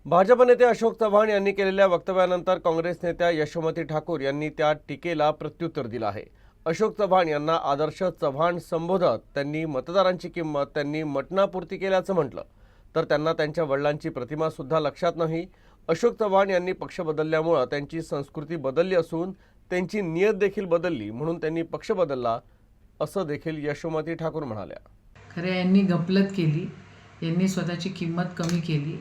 भाजप नेते अशोक चव्हाण यांनी केलेल्या वक्तव्यानंतर काँग्रेस नेत्या यशोमती ठाकूर यांनी त्या टीकेला प्रत्युत्तर दिलं आहे। अशोक चव्हाण यांना आदर्श चव्हाण संबोधत त्यांनी मतदारांची किंमत त्यांनी मटणापुरती केल्याचं म्हटलं, तर त्यांना त्यांच्या वडिलांची प्रतिमा सुद्धा लक्षात नाही। अशोक चव्हाण यांनी पक्ष बदलल्यामुळे त्यांची संस्कृती बदलली असून त्यांची नियत देखील बदलली, म्हणून त्यांनी पक्ष बदलला असं देखील यशोमती ठाकूर म्हणाल्या। खरं यांनी गपलत केली, यांनी स्वतःची किंमत कमी केली,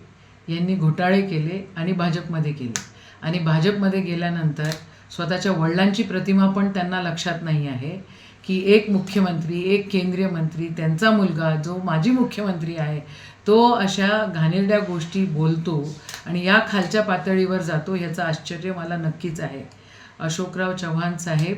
यांनी घोटाळे केले आणि भाजपमध्ये केले आणि भाजपमध्ये गेल्यानंतर स्वतःच्या वडिलांची प्रतिमा पण त्यांना लक्षात नाही आहे की एक मुख्यमंत्री, एक केंद्रीय मंत्री, त्यांचा मुलगा जो माजी मुख्यमंत्री आहे तो अशा घाणेरड्या गोष्टी बोलतो आणि या खालच्या पातळीवर जातो, याचं आश्चर्य मला नक्कीच आहे। अशोकराव चव्हाण साहेब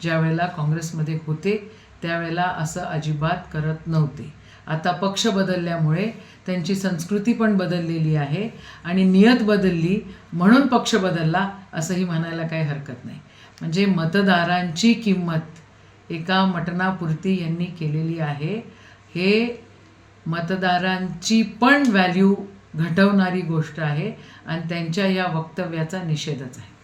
ज्यावेळेला काँग्रेसमध्ये होते त्यावेळेला असं अजिबात करत नव्हते। आता पक्ष बदलल्यामुळे त्यांची संस्कृती पण बदललेली आहे आणि नियत बदलली म्हणून पक्ष बदलला असंही म्हणायला काही हरकत नाही। म्हणजे मतदारांची किंमत एका मटणापुरती यांनी केलेली आहे। हे मतदारांची पण व्हॅल्यू घटवणारी गोष्ट आहे आणि त्यांच्या या वक्तव्याचा निषेधच आहे।